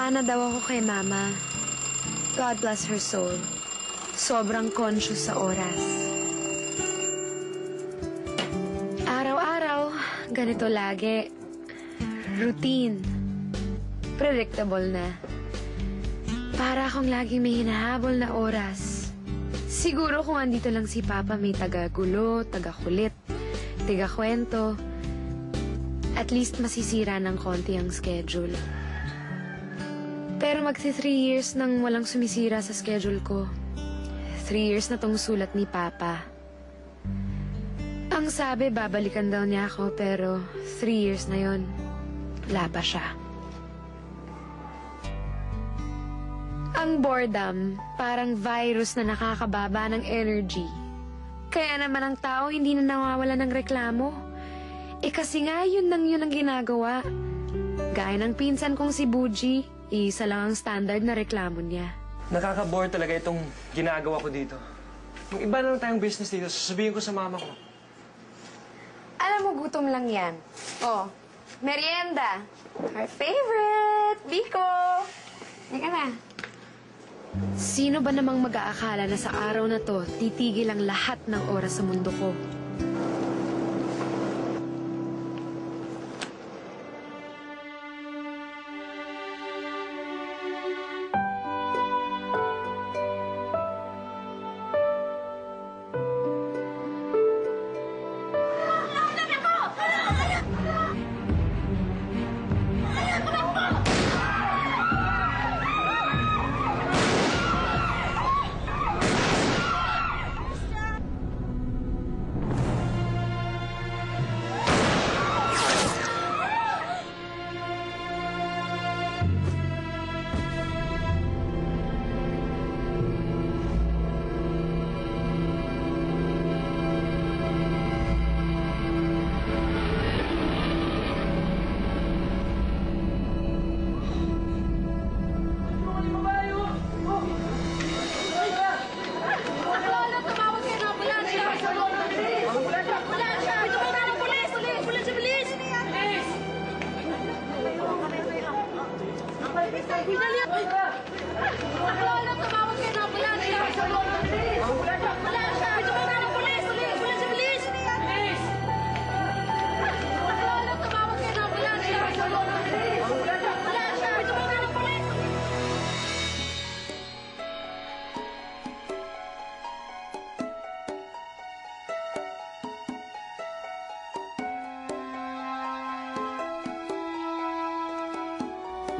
Napana daw ako kay Mama. God bless her soul. Sobrang conscious sa oras. Araw-araw, ganito lagi. Routine. Predictable na. Para akong laging may hinahabol na oras. Siguro kung andito lang si Papa may taga-gulo, taga-kulit, taga-kwento. At least masisira ng konti ang schedule. Pero magsi 3 years nang walang sumisira sa schedule ko. 3 years na tong sulat ni Papa. Ang sabi, babalikan daw niya ako, pero 3 years na yon, wala pa siya. Ang boredom, parang virus na nakakababa ng energy. Kaya naman ang tao hindi na nawawala ng reklamo. Kasi nga yun ang ginagawa. Gaya ng pinsan kong si Buji, isa lang ang standard na reklamo niya. Nakaka-bore talaga itong ginagawa ko dito. Kung iba na lang tayong business dito, sasabihin ko sa mama ko. Alam mo, gutom lang yan. Oh, merienda. Our favorite, Biko. Hindi ka na. Sino ba namang mag-aakala na sa araw na to, titigil ang lahat ng oras sa mundo ko?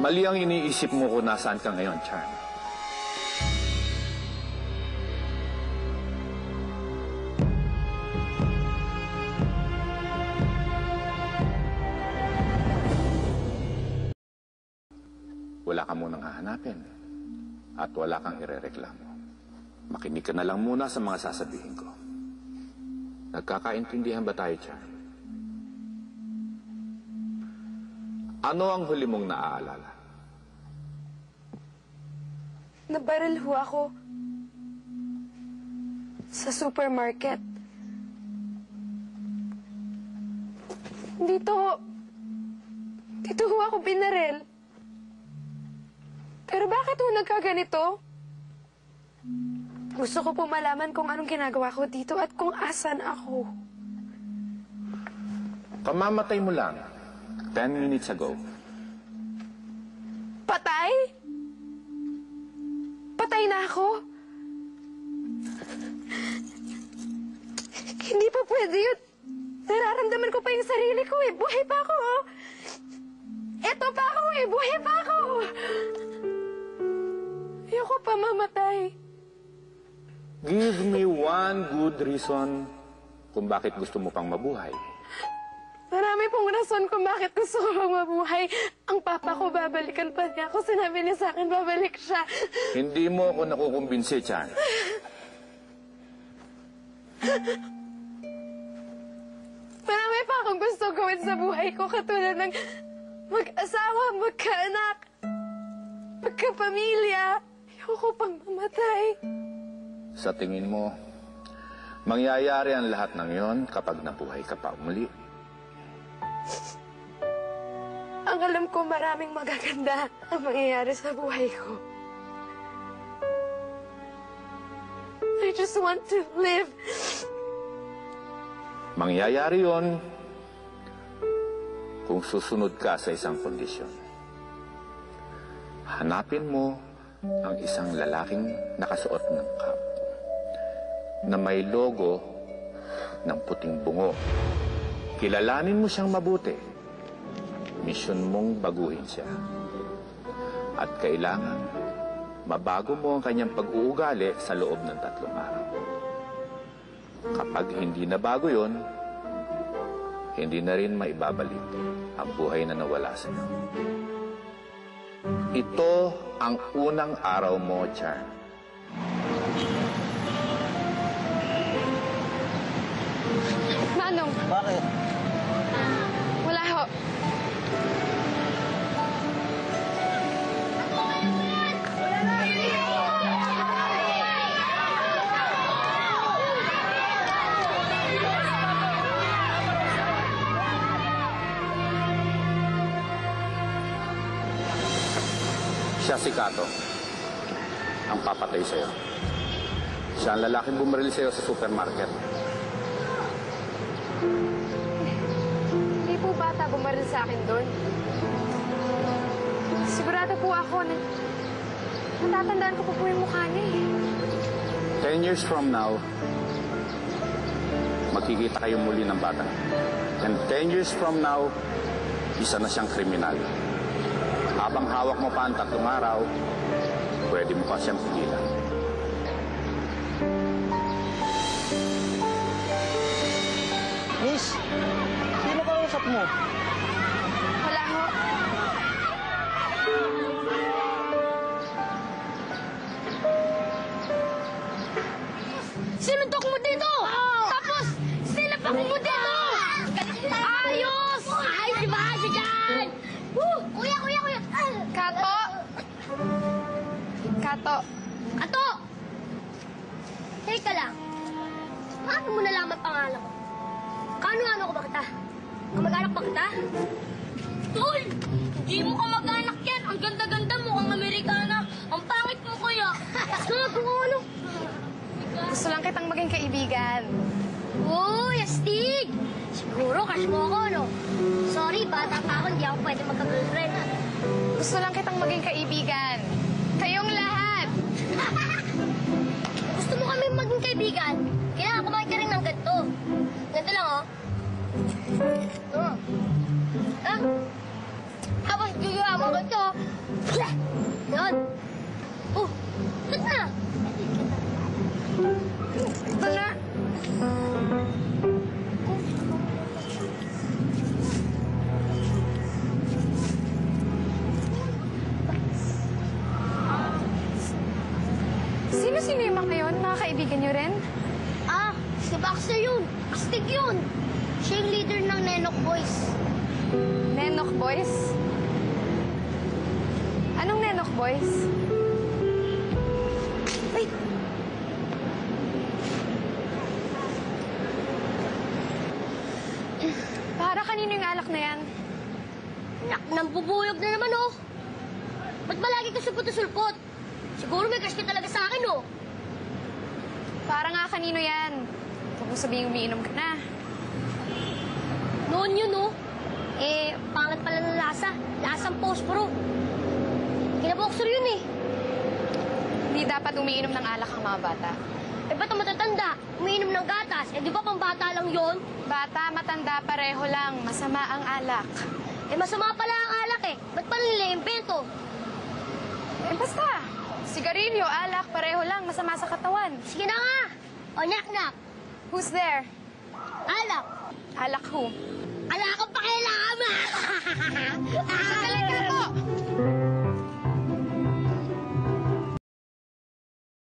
Mali ang iniisip mo kung nasaan ka ngayon, Chan. Wala ka munang hahanapin at wala kang irereklamo. Makinig ka na lang muna sa mga sasabihin ko. Nagkakaintindihan ba tayo, Chan? Ano ang huli mong naaalala? Nabaril ho ako sa supermarket. Dito ho ako binaril. Pero bakit ho nagkaganito? Gusto ko po malaman kung anong ginagawa ko dito at kung asan ako. Kamamatay mo lang 10 minutes ago. Patay? Patay na ako? Hindi pa pwede yun. Nararamdaman ko pa yung sarili ko eh. Buhay pa ako. Eto pa ako eh. Buhay pa ako. Ayoko pa mamatay. Give me one good reason kung bakit gusto mo pang mabuhay. Marami pong rason kung bakit gusto ko pang mabuhay. Ang papa ko, babalikan pa niya ako. Sinabi niya sa akin, babalik siya. Hindi mo ako nakukumbinsi, Chan. Marami pa akong gusto gawin sa buhay ko, katulad ng mag-asawa, magkaanak, magkapamilya. Ayoko pang mamatay. Sa tingin mo, mangyayari ang lahat ng yon kapag nabuhay ka pa muli. Ang alam ko maraming magaganda ang mangyayari sa buhay ko. I just want to live. Mangyayari yon kung susunod ka sa isang kondisyon. Hanapin mo ang isang lalaking nakasuot ng cap na may logo ng puting bungo. Kilalanin mo siyang mabuti. Misyon mong baguhin siya. At kailangan mabago mo ang kanyang pag-uugali sa loob ng 3 araw. Kapag hindi na bago yon, hindi na rin maibabalik ang buhay na nawala sa iyo. Ito ang unang araw mo, Charm. Manong, Bakit? wala ho. Siya si Kato, ang papatay sa'yo. Siya ang lalaking bumaril sa'yo sa supermarket. Hindi po bata bumaril sa akin doon. Sigurado po ako na natatandaan ko po yung mukha niya eh. 10 years from now, magkikita kayo muli ng bata. And 10 years from now, isa na siyang kriminal. Habang hawak mo pa ang 3 araw, pwede mo pa siyang pigilan. Miss, sino kausap mo? Wala ho. Sinuntok mo dito! Tapos, sinapak mo dito! Ayos! Ayos si Bahasa dyan! Kuya! Kato! Kato! Ato! Teka lang. Paano mo nalaman pangalan ko? Kano-ano ko ba kita? Kamag-anak ba kita? Tol! Hindi mo kamag-anak yan! Ang ganda-ganda mo, ang Amerikana! Ang pangit mo kaya! Sabi ko ano? Gusto lang kitang maging kaibigan. Uy, astig! Siguro crush mo ako, no? Sorry, bata pa ako, hindi ako pwede magka-girlfriend. Gusto lang kitang maging kaibigan. Kayong lahat! Gusto mo kami maging kaibigan? Kailangan kumain ka rin ng ganito. Ganito lang, oh. Oh. Ah? Tapos gagawa mo ganito. Yan. Oh, ito na. Ito na! Sino-sino yung mga yun? Mga kaibigan niyo rin? Ah, si Baxter yun. Astig yun. Siya yung leader ng Nenok Boys. Nenok Boys? Anong Nenok Boys? Wait! Para kanino yung alak na yan? Nak, nambubuyog na naman, oh. Ba't ba lagi ka sulpot-sulpot? Siguro may crush ka talaga sa akin, oh. Para nga kanino yan? Huwag mo sabihin umiinom ka na. Noon yun, oh. Eh, pangat pala ng lasa. Lasang posporo. Kinaboxer yun, eh. Hindi dapat umiinom ng alak ang mga bata. Eh, ba't ang matatanda? Umiinom ng gatas. Eh, di ba pang bata lang yon? Bata, matanda, pareho lang. Masama ang alak. Eh, masama pala ang alak, eh. Ba't pala nila imbento? Eh, basta. Sigarilyo, alak, pareho lang. Masama sa katawan. Sige na nga. O, nak-nak. Who's there? Alak. Alak who? Ala akong pakialam! Sandali ka to!